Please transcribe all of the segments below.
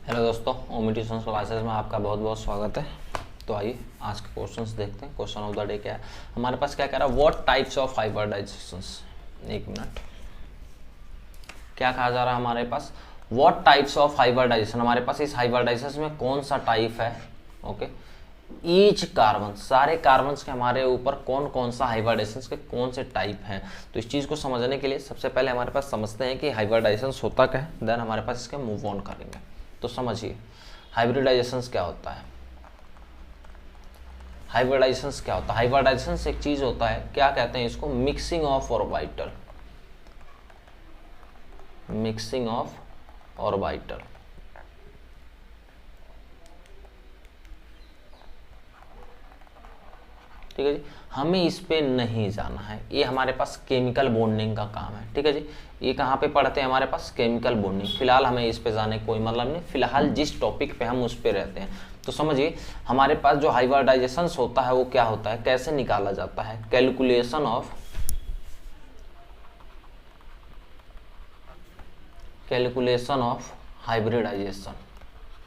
Hello दोस्तों, ओमी tuition classes में आपका बहुत बहुत स्वागत है। तो आइए आज के क्वेश्चंस देखते हैं। क्वेश्चन ऑफ द डे क्या है हमारे पास, क्या कह रहा है, व्हाट टाइप्स ऑफ हाइब्रिडाइजेशंस। एक मिनट, क्या कहा जा रहा है हमारे पास, व्हाट टाइप्स ऑफ हाइब्रिडाइजेशन। हमारे पास इस हाइब्रिडाइजेशन में कौन सा टाइप है। ओके, ईच कार्बन, सारे कार्बन्स के हमारे ऊपर कौन कौन सा हाइब्रिडाइजेशन के कौन से टाइप हैं। तो इस चीज़ को समझने के लिए सबसे पहले हमारे पास समझते हैं कि हाइब्रिडाइजेशन होता क्या है, देन हमारे पास इसके मूव ऑन करेंगे। तो समझिए हाइब्रिडाइजेशन क्या होता है। हाइब्रिडाइजेशन क्या होता है, हाइब्रिडाइजेशन एक चीज होता है, क्या कहते हैं इसको, mixing of orbital. Mixing of orbital, ठीक है जी। हमें इस पे नहीं जाना है, ये हमारे पास केमिकल बॉन्डिंग का काम है, ठीक है जी। ये कहाँ पे पढ़ते हैं हमारे पास, केमिकल बॉन्डिंग। फिलहाल हमें इस पे जाने कोई मतलब नहीं, फिलहाल जिस टॉपिक पे हम उस पे रहते हैं। तो समझिए हमारे पास जो हाइब्रिडाइजेशन होता है वो क्या होता है, कैसे निकाला जाता है, कैलकुलेशन ऑफ हाइब्रिडाइजेशन,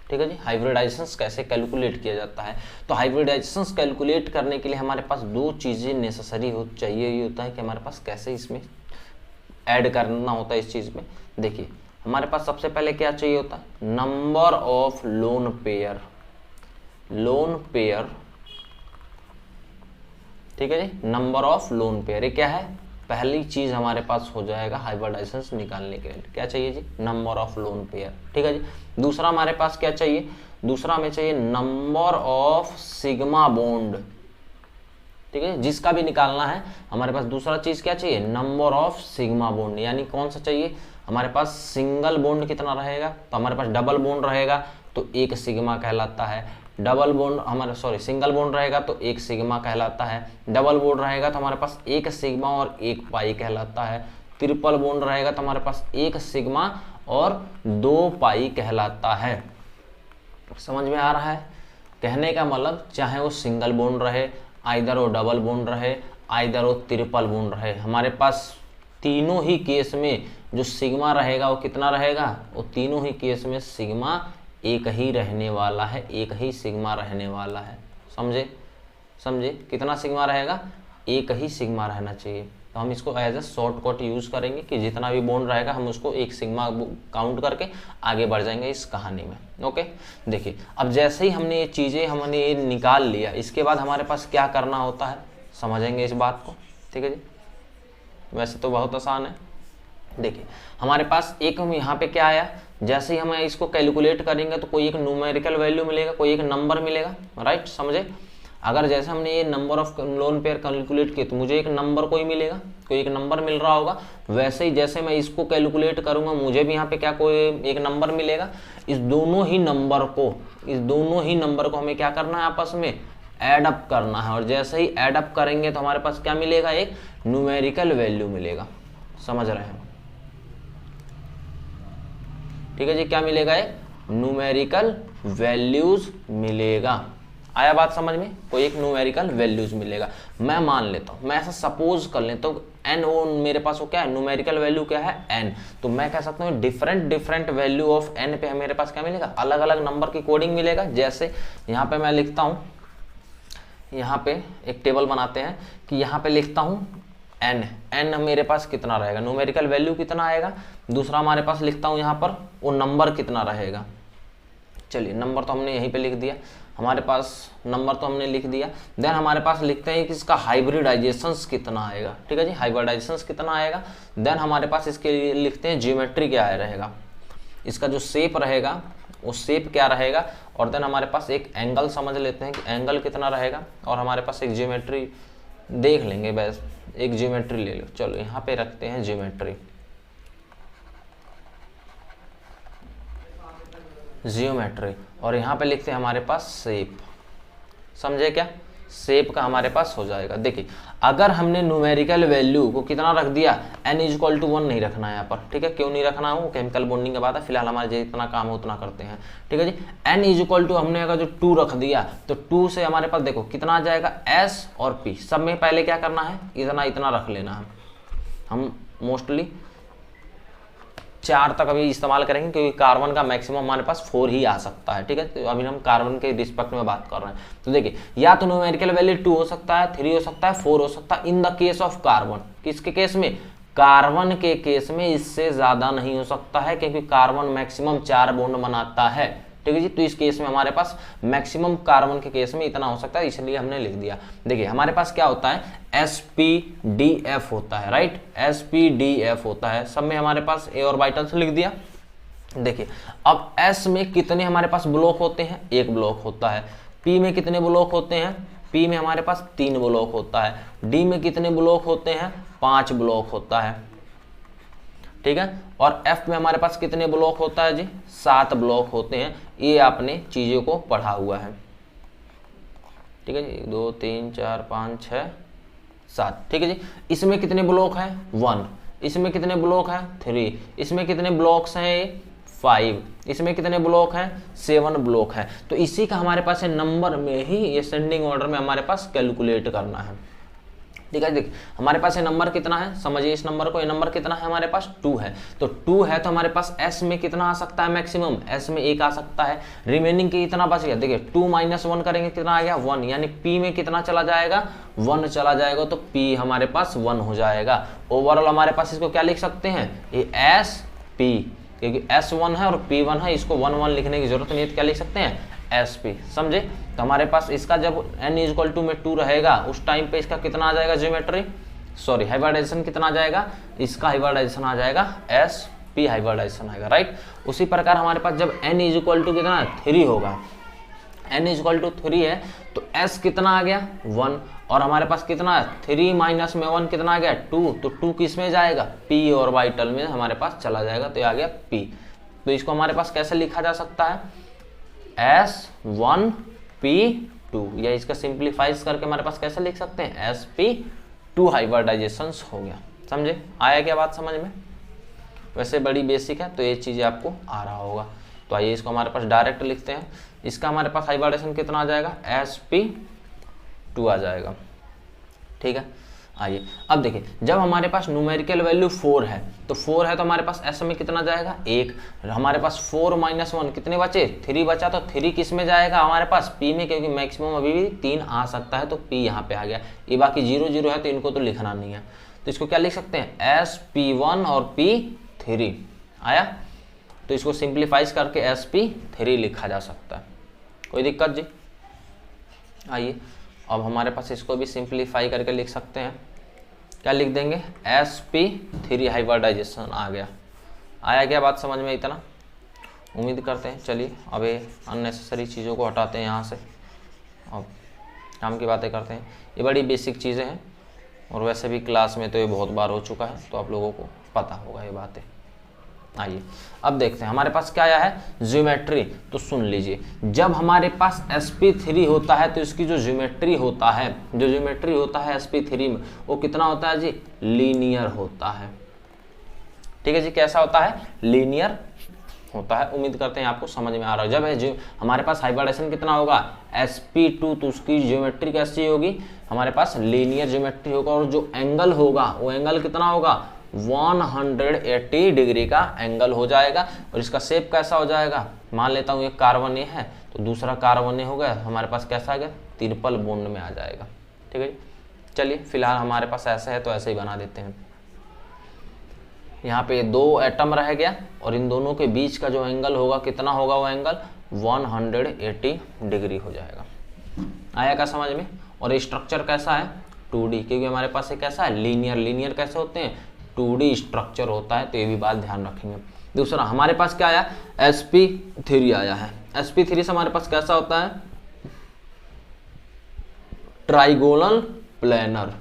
ठीक है जी। हाइब्रिडाइजेशन कैसे कैलकुलेट किया जाता है, तो हाइब्रिडाइजेशन कैलकुलेट करने के लिए हमारे पास दो चीज़ें नेसेसरी हो चाहिए। ये होता है कि हमारे पास कैसे इसमें ऐड करना होता है इस चीज़ में। देखिए हमारे पास सबसे पहले क्या चाहिए होता है, number of lone pair. Lone pair, ठीक है जी, नंबर ऑफ लोन पेयर। ये क्या है, पहली चीज हमारे पास हो जाएगा हाइब्रिडाइजेशन निकालने के लिए। क्या चाहिए जी, नंबर ऑफ लोन पेयर, ठीक है जी। दूसरा हमारे पास क्या चाहिए, दूसरा हमें चाहिए नंबर ऑफ सिग्मा बॉन्ड, ठीक है। जिसका भी निकालना है हमारे पास दूसरा चीज क्या चाहिए, नंबर ऑफ सिग्मा बॉन्ड। यानी कौन सा चाहिए हमारे पास, सिंगल बॉन्ड कितना रहेगा, तो हमारे पास डबल बॉन्ड रहेगा तो एक सिग्मा कहलाता है। डबल बॉन्ड हमारे सिंगल बॉन्ड रहेगा तो एक सिग्मा कहलाता है। डबल बॉन्ड रहेगा तो हमारे पास एक सिग्मा और एक पाई कहलाता है। ट्रिपल बॉन्ड रहेगा तो हमारे पास एक सिग्मा और दो पाई कहलाता है। समझ में आ रहा है, कहने का मतलब चाहे वो सिंगल बॉन्ड रहे, आइदर वो डबल बॉन्ड रहे, आइदर वो ट्रिपल बॉन्ड रहे, हमारे पास तीनों ही केस में जो सिग्मा रहेगा वो कितना रहेगा, वो तीनों ही केस में सिग्मा एक ही रहने वाला है, एक ही सिग्मा रहने वाला है। समझे समझे, कितना सिग्मा रहेगा, एक ही सिग्मा रहना चाहिए। तो हम इसको एज ए शॉर्टकट यूज करेंगे कि जितना भी बॉन्ड रहेगा हम उसको एक सिग्मा काउंट करके आगे बढ़ जाएंगे इस कहानी में। ओके, देखिए अब जैसे ही हमने ये चीज़ें हमने ये निकाल लिया, इसके बाद हमारे पास क्या करना होता है, समझेंगे इस बात को, ठीक है जी। वैसे तो बहुत आसान है। देखिए हमारे पास एक यहाँ पे क्या आया, जैसे ही हम इसको कैलकुलेट करेंगे तो कोई एक न्यूमेरिकल वैल्यू मिलेगा, कोई एक नंबर मिलेगा, राइट। समझे, अगर जैसे हमने ये number of lone pair calculate किए तो मुझे एक नंबर कोई मिलेगा, कोई एक नंबर मिल रहा होगा। वैसे ही जैसे मैं इसको कैलकुलेट करूंगा मुझे भी यहाँ पे क्या कोई एक नंबर मिलेगा। इस दोनों ही नंबर को हमें क्या करना है, आपस में ऐड अप करना है। और जैसे ही ऐड अप करेंगे तो हमारे पास क्या मिलेगा, एक न्यूमेरिकल वैल्यू मिलेगा। समझ रहे हैं, ठीक है जी। क्या मिलेगा, एक न्यूमेरिकल वैल्यूज मिलेगा। आया बात समझ में, कोई एक न्यूमेरिकल वैल्यूज मिलेगा। मैं मान लेता हूं, मैं ऐसा सपोज कर लेता हूं एन, वो मेरे पास वो क्या है, न्यूमेरिकल वैल्यू क्या है, एन। तो मैं कह सकता हूँ डिफरेंट वैल्यू ऑफ एन पे मेरे पास क्या मिलेगा, अलग अलग नंबर की कोडिंग मिलेगा। जैसे यहाँ पे मैं लिखता हूँ, यहाँ पे एक टेबल बनाते हैं कि यहाँ पे लिखता हूँ एन मेरे पास कितना रहेगा, न्यूमेरिकल वैल्यू कितना आएगा। दूसरा हमारे पास लिखता हूँ यहाँ पर वो नंबर कितना रहेगा। चलिए नंबर तो हमने यहीं पे लिख दिया, हमारे पास नंबर तो हमने लिख दिया। देन हमारे पास लिखते हैं कि इसका हाइब्रिडाइजेशन कितना आएगा, ठीक है जी, हाइब्रिडाइजेशन कितना आएगा। देन हमारे पास इसके लिए लिखते हैं ज्योमेट्री क्या रहेगा, इसका जो शेप रहेगा वो शेप क्या रहेगा। और देन हमारे पास एक एंगल समझ लेते हैं कि एंगल कितना रहेगा। और हमारे पास एक ज्योमेट्री देख लेंगे, बस एक ज्योमेट्री ले लो। चलो यहाँ पे रखते हैं ज्योमेट्री, और यहाँ पे लिखते हैं हमारे पास शेप। समझे क्या, शेप का हमारे पास हो जाएगा। देखिए अगर हमने न्यूमेरिकल वैल्यू को कितना रख दिया, n इक्वल टू 1 नहीं रखना है यहाँ पर, ठीक है। क्यों नहीं रखना है, वो केमिकल बॉन्डिंग की बात है, फिलहाल हमारे जितना काम है उतना करते हैं, ठीक है जी। n इक्वल टू हमने अगर जो 2 रख दिया तो 2 से हमारे पास देखो कितना आ जाएगा, s और p। सब में पहले क्या करना है, इतना इतना रख लेना है। हम मोस्टली 4 तक अभी इस्तेमाल करेंगे, क्योंकि कार्बन का मैक्सिमम हमारे पास 4 ही आ सकता है, ठीक है। तो अभी हम कार्बन के रिस्पेक्ट में बात कर रहे हैं। तो देखिए, या तो न्यूमेरिकल वैल्यू 2 हो सकता है, 3 हो सकता है, 4 हो सकता है। In the case of carbon, किसके केस में? कार्बन के केस में इससे ज्यादा नहीं हो सकता है, क्योंकि कार्बन मैक्सिमम 4 बॉन्ड बनाता है, ठीक है जी। तो इस केस में हमारे पास मैक्सिमम कार्बन के केस में इतना हो सकता है, इसलिए हमने लिख दिया। देखिए हमारे पास क्या होता है, sp-df होता है, राइट, sp-df होता है। सब में हमारे पास ए ऑर्बिटल्स लिख दिया। देखिए अब s में कितने हमारे पास ब्लॉक होते हैं? 1 ब्लॉक होता है। p में कितने ब्लॉक होते हैं? p में हमारे पास 3 ब्लॉक होता है। d में कितने ब्लॉक होते हैं? 5 ब्लॉक होता है, ठीक है। और F में हमारे पास कितने ब्लॉक होता है जी? 7 ब्लॉक होते हैं। ये आपने चीजों को पढ़ा हुआ है, ठीक है जी। 2 3 4 5 6 7, ठीक है जी। इसमें कितने ब्लॉक हैं? 1। इसमें कितने ब्लॉक हैं? 3। इसमें कितने ब्लॉक्स हैं? 5। इसमें कितने ब्लॉक हैं? 7 ब्लॉक हैं। तो इसी का हमारे पास नंबर में ही असेंडिंग ऑर्डर में हमारे पास कैलकुलेट करना है, ठीक है। देखिए हमारे पास ये नंबर कितना है, समझिए इस नंबर को। ये नंबर कितना है हमारे पास? 2 है। तो 2 है तो हमारे पास S में कितना आ सकता है मैक्सिमम? S में 1 आ सकता है। रिमेनिंग के कितना बच गया? देखिए 2 - 1 करेंगे कितना आ गया? 1। यानी P में कितना चला जाएगा? 1 चला जाएगा। तो P हमारे पास 1 हो जाएगा। ओवरऑल हमारे पास इसको क्या लिख सकते हैं? ये SP, क्योंकि S 1 है और P 1 है, इसको 1 1 लिखने की जरूरत नहीं है, तो क्या लिख सकते हैं? SP, समझे। तो हमारे पास इसका जब n = में 2 रहेगा उस टाइम पे इसका कितना आ जाएगा? ज्योमेट्री, सॉरी हाइब्रिडाइजेशन कितना आ जाएगा? इसका हाइब्रिडाइजेशन आ जाएगा SP हाइब्रिडाइजेशन आएगा, राइट। उसी प्रकार हमारे पास जब n = कितना? 3 होगा, n = 3 है तो S कितना आ गया? 1। और हमारे पास कितना है? 3 - 1 कितना आ गया? 2। तो 2 किस में जाएगा? P ऑर्बिटल में हमारे पास चला जाएगा, तो आ गया P। तो इसको हमारे पास कैसे लिखा जा सकता है? S1P2, या इसका सिंप्लीफाइज करके हमारे पास कैसे लिख सकते हैं? SP2 हाइब्रिडाइजेशन हो गया, समझे। आया क्या बात समझ में? वैसे बड़ी बेसिक है, तो ये चीज़ें आपको आ रहा होगा। तो आइए इसको हमारे पास डायरेक्ट लिखते हैं। इसका हमारे पास हाइब्रिडाइजेशन कितना आ जाएगा? SP2 आ जाएगा, ठीक है। आइए अब देखिए, जब हमारे पास न्यूमेरिकल वैल्यू 4 है, तो 4 है तो हमारे पास S में कितना जाएगा? 1। हमारे पास 4 - 1 कितने बचे? 3 बचा। तो 3 किस में जाएगा? हमारे पास P में, क्योंकि मैक्सिमम अभी भी 3 आ सकता है, तो P यहाँ पे आ गया। ये बाकी 0 0 है तो इनको तो लिखना नहीं है, तो इसको क्या लिख सकते हैं? SP1 और P3 आया। तो इसको सिंप्लीफाइज करके SP3 लिखा जा सकता है। कोई दिक्कत जी? आइए अब हमारे पास इसको भी सिंप्लीफाई करके लिख सकते हैं। क्या लिख देंगे? SP3 हाइब्रिडाइजेशन आ गया। आया क्या बात समझ में? इतना उम्मीद करते हैं। चलिए अब ये अननेसेसरी चीज़ों को हटाते हैं यहाँ से, अब काम की बातें करते हैं। ये बड़ी बेसिक चीज़ें हैं और वैसे भी क्लास में तो ये बहुत बार हो चुका है, तो आप लोगों को पता होगा ये बातें। आइए अब देखते हैं हमारे पास क्या आया है? ज्योमेट्री। तो सुन लीजिए, जब हमारे पास SP3 होता है तो इसकी जो ज्योमेट्री होता है, SP3 में, वो कितना होता है जी? लीनियर होता है, ठीक है जी। कैसा होता है? लीनियर होता है। उम्मीद करते हैं आपको समझ में आ रहा है। जब है जो हमारे पास हाइब्रिडाइजेशन कितना होगा? SP2, तो उसकी ज्योमेट्री कैसी होगी? हमारे पास लीनियर ज्योमेट्री होगा, और जो एंगल होगा वो एंगल कितना होगा? 180 डिग्री का एंगल हो जाएगा। और इसका शेप कैसा हो जाएगा? मान लेता हूँ एक कार्बन ए है तो दूसरा कार्बन ए हो गया, हमारे पास कैसा आ गया? ट्रिपल बॉन्ड में आ जाएगा, ठीक है जी। चलिए फिलहाल हमारे पास ऐसा है तो ऐसे ही बना देते हैं। यहाँ पे 2 एटम रह गया और इन दोनों के बीच का जो एंगल होगा कितना होगा? वो एंगल 180 डिग्री हो जाएगा। आया क्या समझ में? और स्ट्रक्चर कैसा है? 2D, क्योंकि हमारे पास ये कैसा है? लीनियर कैसे होते हैं? 2D स्ट्रक्चर होता है, तो ये भी बात ध्यान रखेंगे। दूसरा हमारे पास क्या आया? SP3 आया है। SP3 से हमारे पास कैसा होता है? Trigonal planar.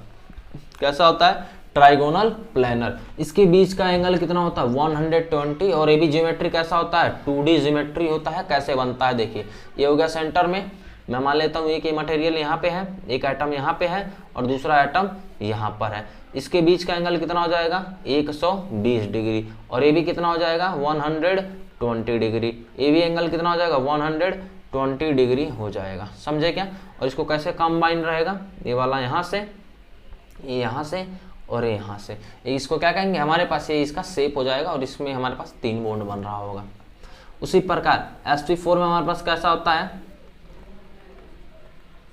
कैसा होता है? Trigonal planar. इसके बीच का एंगल कितना होता है? 120। और ये भी ज्योमेट्री कैसा होता है? 2D ज्योमेट्री होता है। कैसे बनता है देखिए, ये हो गया सेंटर में, मैं मान लेता हूँ एक मटेरियल यहाँ पे है, एक एटम यहाँ पे है और दूसरा एटम यहाँ पर है। इसके बीच का एंगल कितना हो जाएगा? 120 डिग्री। और ये भी कितना हो जाएगा? 120 डिग्री। ये भी एंगल कितना हो जाएगा? 120 डिग्री हो जाएगा, समझे क्या? और इसको कैसे कंबाइन रहेगा? ये वाला यहाँ से, ये यहाँ से, और यहाँ से इसको क्या कहेंगे, हमारे पास ये इसका शेप हो जाएगा और इसमें हमारे पास 3 बॉन्ड बन रहा होगा। उसी प्रकार sp4 में हमारे पास कैसा होता है,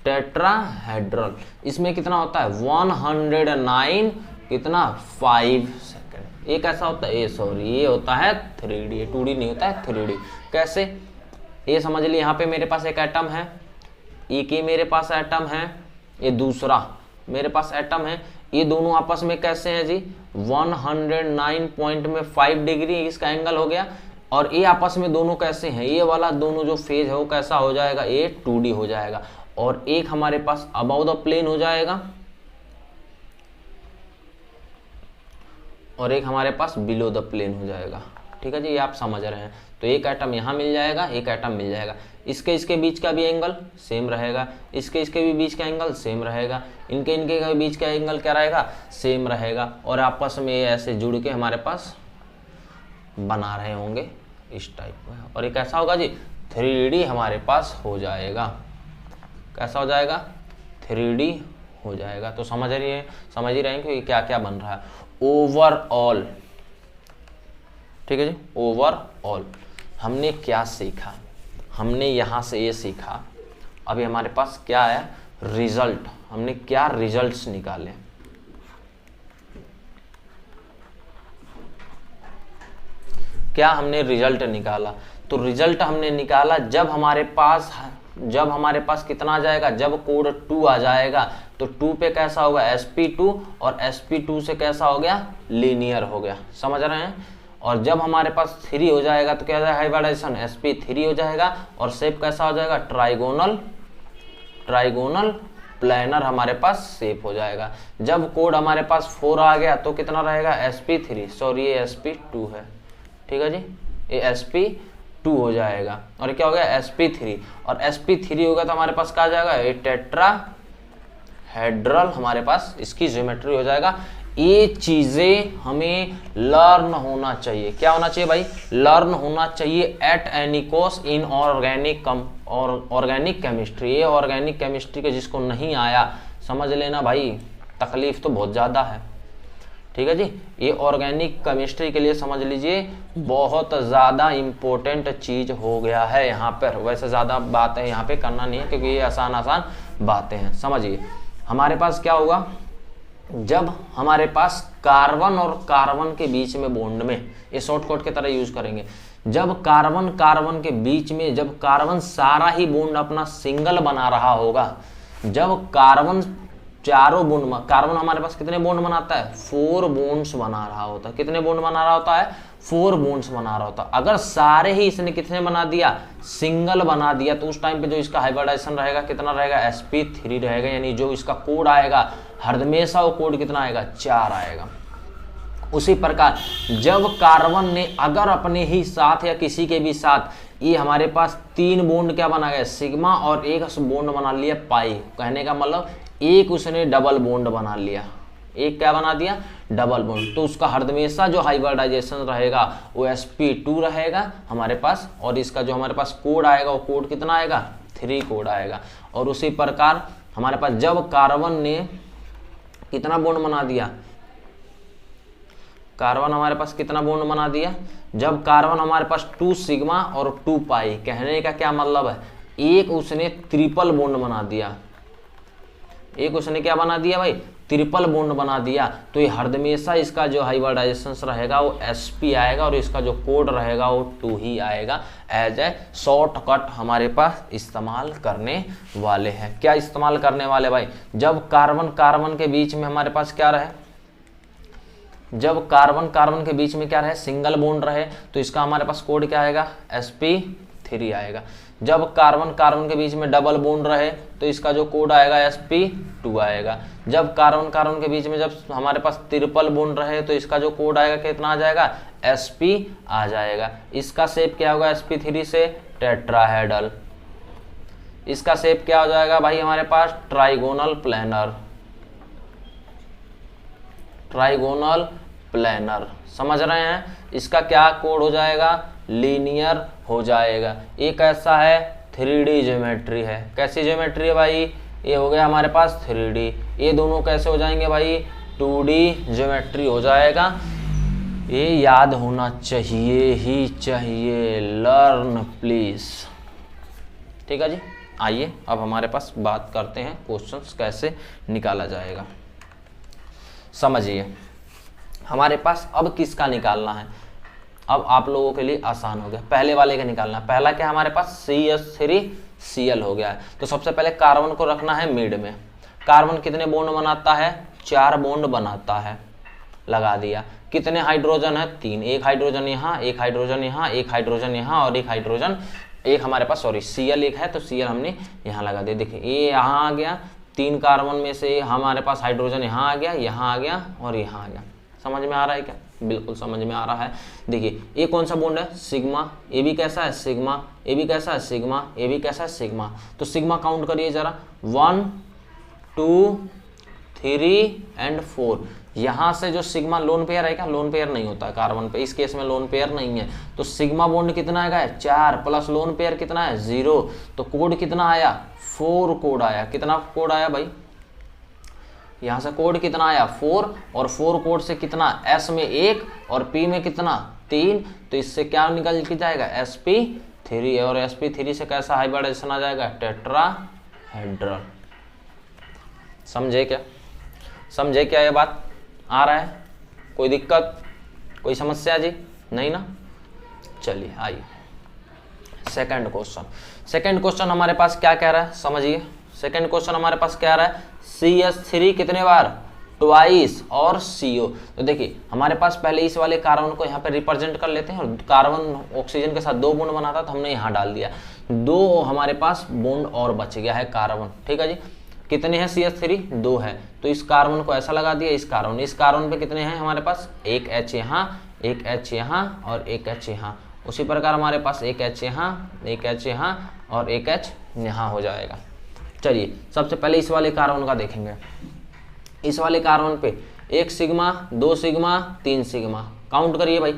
टेट्राहेड्रल। इसमें कितना होता है 109 कितना 5 सेकेंड। ये कैसा होता है, ये होता है 3D, 2D नहीं होता है 3D। कैसे, ये समझ ली, यहाँ पे मेरे पास एक एटम है, एक ये मेरे पास एटम है, ये दूसरा मेरे पास एटम है, ये दोनों आपस में कैसे हैं जी 109.5 डिग्री इसका एंगल हो गया। और ये आपस में दोनों कैसे हैं, ये वाला दोनों जो फेज है वो कैसा हो जाएगा, ये 2D हो जाएगा। और एक हमारे पास अबव द प्लेन हो जाएगा और एक हमारे पास बिलो द प्लेन हो जाएगा। ठीक है जी, ये आप समझ रहे हैं। तो एक एटम यहाँ मिल जाएगा, एक एटम मिल जाएगा, इसके बीच का भी एंगल सेम रहेगा, इसके भी बीच का एंगल सेम रहेगा, इनके बीच का एंगल क्या रहेगा, सेम रहेगा। और आपस में ये ऐसे जुड़ के हमारे पास बना रहे होंगे इस टाइप में। और ये कैसा होगा जी 3D हमारे पास हो जाएगा। कैसा हो जाएगा 3D हो जाएगा। तो समझ ही रहे हैं कि क्या क्या बन रहा है ओवरऑल। ठीक है जी, ओवरऑल हमने क्या सीखा, हमने यहाँ से ये सीखा। अभी हमारे पास क्या है रिजल्ट, हमने क्या रिजल्ट्स निकाले। क्या हमने रिजल्ट निकाला, तो रिजल्ट हमने निकाला जब हमारे पास कितना आ जाएगा, जब कोड 2 आ जाएगा तो 2 पे कैसा होगा sp2 और sp2 से कैसा हो गया लीनियर हो गया। समझ रहे हैं। और जब हमारे पास 3 हो जाएगा तो क्या हो जाएगा हाइब्रिडाइजेशन sp3 हो जाएगा और शेप कैसा हो जाएगा ट्राइगोनल प्लेनर हमारे पास शेप हो जाएगा। जब कोड हमारे पास 4 आ गया तो कितना रहेगा sp3, सॉरी ये sp2 है। ठीक है जी, ये sp2 हो जाएगा और क्या हो गया sp3 और sp3 होगा तो हमारे पास क्या आ जाएगा ये टेट्राहेड्रल हमारे पास इसकी ज्योमेट्री हो जाएगा। ये चीजें हमें लर्न होना चाहिए। क्या होना चाहिए भाई, लर्न होना चाहिए at any cost in organic chemistry. ये ऑर्गेनिक केमिस्ट्री के जिसको नहीं आया समझ लेना भाई तकलीफ तो बहुत ज़्यादा है। ठीक है जी, ये ऑर्गेनिक केमिस्ट्री के लिए समझ लीजिए बहुत ज़्यादा इम्पोर्टेंट चीज़ हो गया है यहाँ पर। वैसे ज़्यादा बात है यहाँ पे करना नहीं है क्योंकि ये आसान बातें हैं। समझिए हमारे पास क्या होगा, जब हमारे पास कार्बन और कार्बन के बीच में बॉन्ड में, ये शॉर्टकट की तरह यूज करेंगे, जब कार्बन के बीच में, जब कार्बन सारा ही बॉन्ड अपना सिंगल बना रहा होगा, जब कार्बन चारों बॉन्ड, कार्बन हमारे पास कितने बॉन्ड बनाता है 4 बॉन्ड्स बना रहा होता है। कितने बॉन्ड बना रहा होता है 4 बॉन्ड्स बना रहा होता है। अगर सारे ही इसने कितने बना दिया सिंगल बना दिया तो उस टाइम पे जो इसका हाइब्रिडाइजेशन रहेगा कितना रहेगा sp3 रहेगा, यानी जो इसका कोड आएगा हमेशा वो कोड कितना आएगा 4 आएगा। उसी प्रकार जब कार्बन ने अगर अपने ही साथ या किसी के भी साथ ये हमारे पास 3 बॉन्ड क्या बना गया सिग्मा और एक बॉन्ड बना लिया पाई, कहने का मतलब एक उसने डबल बॉन्ड बना लिया, एक क्या बना दिया डबल बॉन्ड, तो उसका हमेशा जो हाइब्रिडाइजेशन रहेगा वो sp2 रहेगा हमारे पास और इसका जो हमारे पास कोड आएगा वो कोड कितना आएगा 3 कोड आएगा। और उसी प्रकार हमारे पास जब कार्बन ने कितना बॉन्ड बना दिया, कार्बन हमारे पास कितना बॉन्ड बना दिया, जब कार्बन हमारे पास 2 सिग्मा और 2 पाई, कहने का क्या मतलब है एक उसने ट्रिपल बॉन्ड बना दिया, एक उसने क्या बना दिया भाई ट्रिपल बॉन्ड बना दिया, तो ये हमेशा इसका जो हाइब्रिडाइजेशन रहेगा वो sp आएगा और इसका जो कोड रहेगा वो 2 ही आएगा। एज ए शॉर्टकट हमारे पास इस्तेमाल करने वाले हैं। क्या इस्तेमाल करने वाले भाई, जब कार्बन के बीच में हमारे पास क्या रहे, जब कार्बन के बीच में क्या रहे सिंगल बॉन्ड रहे तो इसका हमारे पास कोड क्या आएगा sp3 आएगा। जब कार्बन के बीच में डबल बॉन्ड रहे तो इसका जो कोड आएगा sp2 आएगा। जब कार्बन के बीच में जब हमारे पास ट्रिपल बॉन्ड रहे तो इसका जो कोड आएगा कितना आ जाएगा sp आ जाएगा। इसका शेप क्या होगा sp3 से टेट्राहेड्रल, इसका शेप क्या हो जाएगा भाई हमारे पास ट्राइगोनल प्लेनर। समझ रहे हैं, इसका क्या कोड हो जाएगा लीनियर हो जाएगा। ये कैसा है 3D ज्योमेट्री है। कैसी ज्योमेट्री है भाई, ये हो गया हमारे पास 3D। ये दोनों कैसे हो जाएंगे भाई 2D ज्योमेट्री हो जाएगा। ये याद होना चाहिए ही चाहिए, लर्न प्लीज। ठीक है जी। आइए अब हमारे पास बात करते हैं क्वेश्चंस कैसे निकाला जाएगा। समझिए हमारे पास अब किसका निकालना है। अब आप लोगों के लिए आसान हो गया, पहले वाले का निकालना। पहला क्या हमारे पास CH3Cl हो गया है। तो सबसे पहले कार्बन को रखना है मिड में। कार्बन कितने बॉन्ड बनाता है? 4 बॉन्ड बनाता है। लगा दिया। कितने हाइड्रोजन है? 3। एक हाइड्रोजन यहाँ, एक हाइड्रोजन यहाँ, एक हाइड्रोजन यहाँ और एक हाइड्रोजन, एक हमारे पास सॉरी Cl एक है तो Cl हमने यहाँ लगा दिया। देखिए ये यहाँ आ गया, 3 कार्बन में से हमारे पास हाइड्रोजन यहाँ आ गया, यहाँ आ गया और यहाँ आ गया। समझ में आ रहा है क्या? बिल्कुल समझ में आ रहा है। देखिए ये कौन सा बॉन्ड है? सिग्मा। ये भी कैसा है? सिग्मा। ये भी कैसा है? सिग्मा। ये भी कैसा है? सिग्मा। तो सिग्मा काउंट करिए जरा, 1 2 3 एंड 4। यहाँ से जो सिग्मा लोन पेयर है क्या? लोन पेयर नहीं होता है कार्बन पे, इस केस में लोन पेयर नहीं है। तो सिग्मा बॉन्ड कितना आएगा? 4 प्लस लोन पेयर कितना है? 0। तो कोड कितना आया? 4 कोड आया। कितना कोड आया भाई? यहाँ से कोड कितना आया? 4। और 4 कोड से कितना? S में 1 और P में कितना? 3। तो इससे क्या निकल के जाएगा? sp3। और sp3 से कैसा हाइब्रिडाइजेशन आ जाएगा? टेट्राहेड्रल। समझे क्या? समझे क्या? ये बात आ रहा है? कोई दिक्कत, कोई समस्या जी? नहीं ना? चलिए आइए सेकंड क्वेश्चन। सेकंड क्वेश्चन हमारे पास क्या कह रहा है समझिए। सेकंड क्वेश्चन हमारे पास क्या आ रहा है? CH3 कितने बार? ट्वाइस और CO। तो देखिए हमारे पास पहले इस वाले कार्बन को यहाँ पे रिप्रेजेंट कर लेते हैं और कार्बन ऑक्सीजन के साथ 2 बॉन्ड बनाता तो हमने यहाँ डाल दिया। 2 हमारे पास बॉन्ड और बच गया है कार्बन। ठीक है जी। कितने हैं CH3? 2 है। तो इस कार्बन को ऐसा लगा दिया। इस कार्बन पे कितने हैं हमारे पास? एक H यहाँ, एक H यहाँ और एक H यहाँ। उसी प्रकार हमारे पास एक H यहाँ, एक H यहाँ और एक H यहाँ हो जाएगा। चलिए सबसे पहले इस वाले कार्बन का देखेंगे। इस वाले कार्बन पे 1 सिग्मा, 2 सिग्मा, 3 सिग्मा। काउंट करिए भाई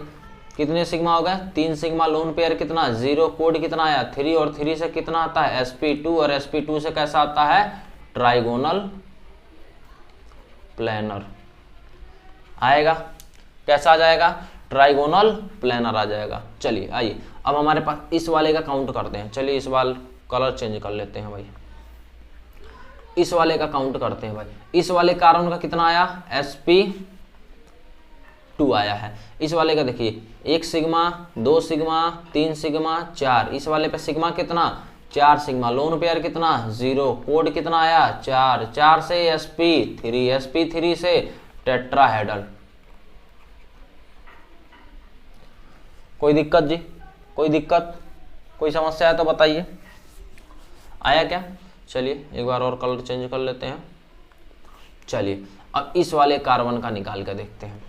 कितने सिग्मा हो गए? 3 सिग्मा। लोन पेयर कितना? 0। कोड कितना आया? 3 और 3 से कितना आता है? sp2 और sp2 से कैसा आता है? ट्राइगोनल प्लेनर आएगा। कैसा आ जाएगा? ट्राइगोनल प्लेनर आ जाएगा। चलिए आइए अब हमारे पास इस वाले का काउंट करते हैं। चलिए इस बार कलर चेंज कर लेते हैं भाई। इस वाले का काउंट करते हैं भाई। इस वाले कार्बन का कितना आया? sp2 आया है। इस वाले का देखिए 1 सिग्मा, 2 सिग्मा, 3 सिग्मा, 4। इस वाले पे सिग्मा कितना? 4 सिग्मा। लोन पेयर कितना? 0। कोड कितना आया? 4। 4 से sp3, sp3 से टेट्राहेड्रल। कोई दिक्कत जी? कोई दिक्कत, कोई समस्या है तो बताइए। आया क्या? चलिए एक बार और कलर चेंज कर लेते हैं। चलिए अब इस वाले कार्बन का निकाल कर देखते हैं।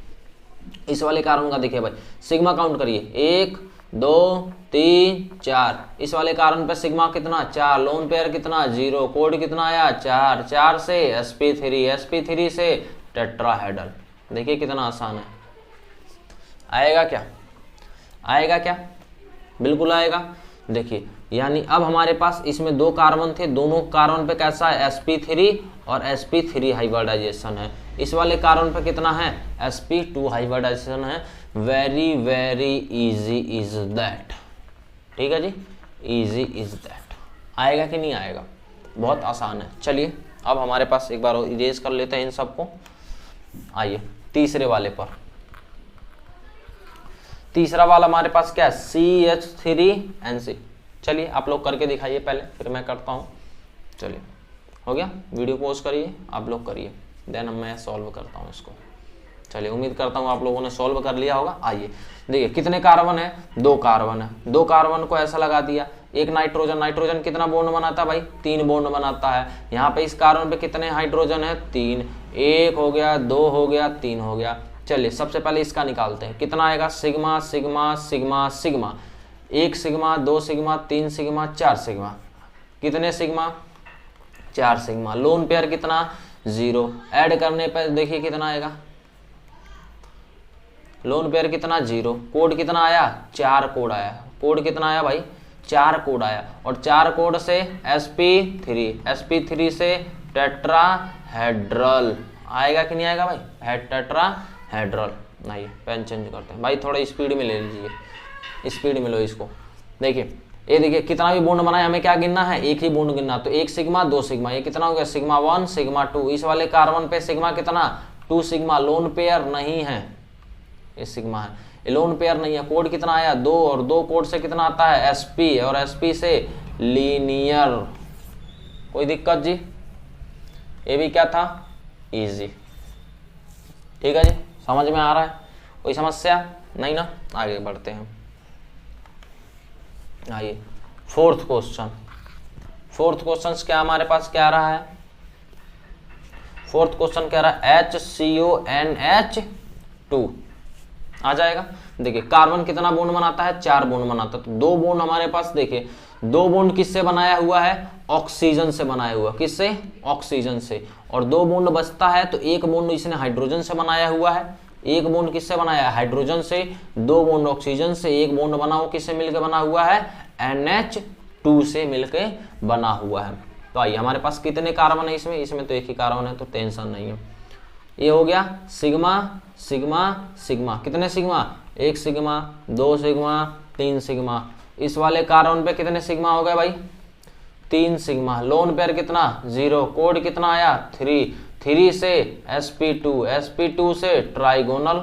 इस वाले कार्बन का देखिए भाई, सिग्मा काउंट करिए 1 2 3 4। इस वाले कार्बन पे सिग्मा कितना? 4। लोन पेयर कितना? 0। कोड कितना आया? 4। 4 से sp3, sp3 से टेट्राहेड्रल। देखिए कितना आसान है। आएगा क्या? आएगा क्या? बिल्कुल आएगा। देखिए यानी अब हमारे पास इसमें 2 कार्बन थे, दोनों कार्बन पे कैसा है? sp3 और sp3 हाइब्रिडाइजेशन है। इस वाले कार्बन पे कितना है? sp2 हाइब्रिडाइजेशन है। Very very easy is that. ठीक है जी, इजी इज दैट। आएगा कि नहीं आएगा? बहुत आसान है। चलिए अब हमारे पास एक बार इरेज कर लेते हैं इन सबको। आइए तीसरे वाले पर। तीसरा वाला हमारे पास क्या है? CH3NC। चलिए आप लोग करके दिखाइए पहले, फिर मैं करता हूँ। चलिए हो गया, वीडियो पॉज करिए, आप लोग करिए, देन मैं सॉल्व करता हूँ इसको। चलिए उम्मीद करता हूँ आप लोगों ने सॉल्व कर लिया होगा। आइए देखिए कितने कार्बन है? 2 कार्बन है। 2 कार्बन को ऐसा लगा दिया। एक नाइट्रोजन, नाइट्रोजन कितना बॉन्ड बनाता है भाई? 3 बॉन्ड बनाता है। यहाँ पे इस कार्बन पे कितने हाइड्रोजन है? 3। 1 हो गया, 2 हो गया, 3 हो गया। चलिए सबसे पहले इसका निकालते हैं। कितना आएगा? Sigma sigma sigma sigma. 1 sigma, 2 sigma, 3 sigma, 4 sigma. कितने सिग्मा? 4 सिग्मा। लोन पेयर कितना? 0। ऐड करने पर देखिए कितना आएगा? लोन पेयर कितना? 0। कोड कितना आया? 4 कोड आया। कोड कितना आया भाई? 4 कोड आया। और 4 कोड से sp3 से टेट्राहेड्रल आएगा कि नहीं आएगा भाई, टेट्राहेड्रल। नहीं, पेन चेंज करते हैं भाई, थोड़ा स्पीड में ले लीजिए, स्पीड में लो इसको। देखिए ये देखिए कितना भी बॉन्ड बनाए हमें क्या गिनना है, एक ही बॉन्ड गिनना। तो 1 सिग्मा 2 सिग्मा, ये कितना हो गया, सिग्मा 1 सिग्मा 2। इस वाले कार्बन पे सिग्मा कितना, 2 सिग्मा। लोन पेयर नहीं है, ये सिग्मा है, ये लोन पेयर नहीं है। कोड कितना आया, 2, और 2 कोड से कितना आता है, sp, और sp से लीनियर। कोई दिक्कत जी, ये भी क्या था, इजी। ठीक है जी, समझ में आ रहा है, कोई समस्या नहीं ना। आगे बढ़ते हैं, आइए फोर्थ क्वेश्चन। फोर्थ क्वेश्चन क्या हमारे पास क्या रहा है, फोर्थ क्वेश्चन कह रहा है HCONH2 आ जाएगा। देखिए कार्बन कितना बॉन्ड बनाता है, 4 बॉन्ड बनाता है। तो 2 बॉन्ड हमारे पास, देखिए 2 बॉन्ड किससे बनाया हुआ है, ऑक्सीजन से बनाया हुआ, किससे, ऑक्सीजन से। और 2 बॉन्ड बचता है तो 1 बॉन्ड इसने हाइड्रोजन से बनाया हुआ है। 1 बॉन्ड किससे बनाया है, हाइड्रोजन से। 2 बॉन्ड ऑक्सीजन से। 1 बॉन्ड बना हुआ किससे मिलकर बना हुआ है, NH2 से मिलकर बना हुआ है। तो आइए हमारे पास कितने कार्बन है इसमें, इसमें तो एक ही कार्बन है तो टेंशन नहीं है। ये हो गया सिग्मा सिग्मा सिग्मा, कितने सिग्मा, 1 सिग्मा 2 सिग्मा 3 सिग्मा। इस वाले कार्बन पे कितने सिग्मा हो गए भाई, 3 सिग्मा। लोन पेयर कितना, 0। कोड कितना आया, 3। 3 से sp2, sp2 से ट्राइगोनल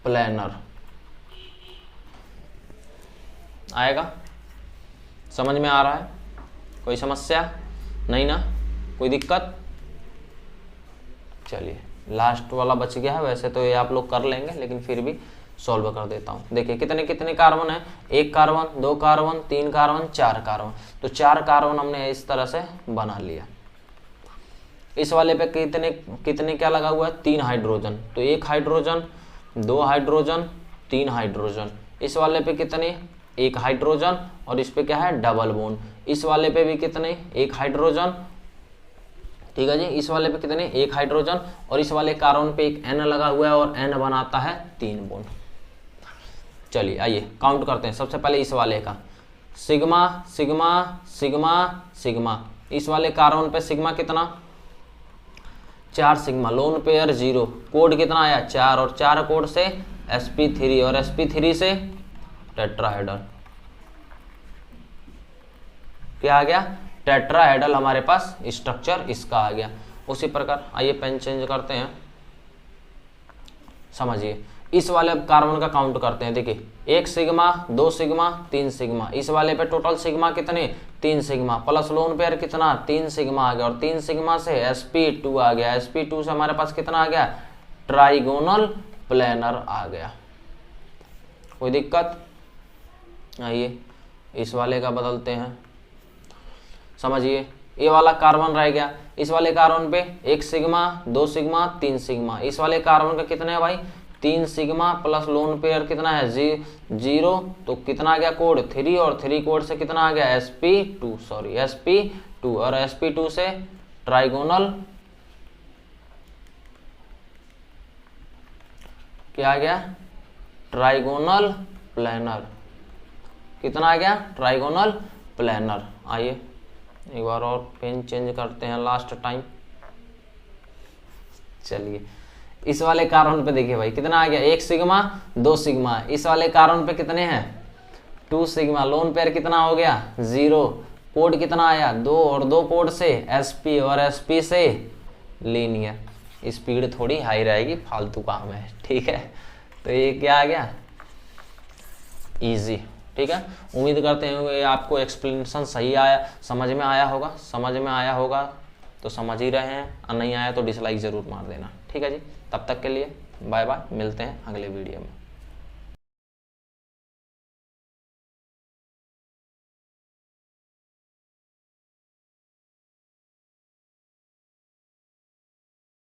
प्लेनर आएगा। समझ में आ रहा है, कोई समस्या नहीं ना, कोई दिक्कत। चलिए लास्ट वाला बच गया है, वैसे तो ये आप लोग कर लेंगे लेकिन फिर भी सॉल्व कर देता हूँ। देखिए कितने कितने कार्बन है, 1 कार्बन 2 कार्बन 3 कार्बन 4 कार्बन। तो 4 कार्बन हमने इस तरह से बना लिया। इस वाले पे कितने कितने क्या लगा हुआ है, 3 हाइड्रोजन। तो 1 हाइड्रोजन 2 हाइड्रोजन 3 हाइड्रोजन। इस वाले पे कितने, 1 हाइड्रोजन, और इस पे क्या है, डबल बॉन्ड। इस वाले पे भी कितने, 1 हाइड्रोजन। ठीक है जी, इस वाले पे कितने, 1 हाइड्रोजन, और इस वाले कार्बन पे एक N लगा हुआ है और N बनाता है 3 बॉन्ड। चलिए आइए काउंट करते हैं। सबसे पहले इस वाले का सिग्मा सिग्मा सिग्मा सिग्मा। इस वाले कार्बन पे सिग्मा कितना, 4 सिग्मा। Lone pair 0। कोड कितना आया, 4, और 4 कोड से sp3, और sp3 से टेट्राहेड्रल। क्या आ गया, टेट्राहेड्रल हमारे पास स्ट्रक्चर इसका आ गया। उसी प्रकार आइए पेन चेंज करते हैं, समझिए। इस वाले कार्बन का काउंट करते हैं। देखिए 1 सिग्मा 2 सिग्मा 3 सिग्मा। इस वाले पे टोटल सिग्मा कितने, 3 सिग्मा, प्लस लोन पेयर कितना, 3 सिग्मा आ गया, और 3 सिग्मा से sp2 आ गया। sp2 से हमारे पास कितना आ गया, ट्राइगोनल प्लेनर आ गया। कोई दिक्कत। आइए इस वाले का बदलते हैं, समझिए। ये वाला कार्बन रह गया। इस वाले कार्बन पे 1 सिग्मा 2 सिग्मा 3 सिग्मा। इस वाले कार्बन का कितना है भाई, 3 सिग्मा, प्लस लोन पेयर कितना है, 0। तो कितना आ गया कोड, 3, और 3 कोड से कितना आ गया, sp2, सॉरी sp2, और sp2 से ट्राइगोनल क्या आ गया, ट्राइगोनल प्लेनर। कितना आ गया, ट्राइगोनल प्लेनर। आइए एक बार और पेन चेंज करते हैं लास्ट टाइम। चलिए इस वाले कार्बन पे देखिए भाई कितना आ गया, 1 सिग्मा 2 सिग्मा। इस वाले कार्बन पे कितने हैं, 2 सिग्मा। लोन पेयर कितना हो गया, 0। कोड कितना आया, 2, और 2 कोड से sp, और sp से लीनियर। स्पीड थोड़ी हाई रहेगी, फालतू काम है, ठीक है। तो ये क्या आ गया, इजी। ठीक है, उम्मीद करते हैं कि आपको एक्सप्लेनेशन सही आया, समझ में आया होगा। समझ में आया होगा तो समझ ही रहे हैं, और नहीं आया तो डिसलाइक ज़रूर मार देना। ठीक है जी, तब तक के लिए बाय बाय, मिलते हैं अगले वीडियो में।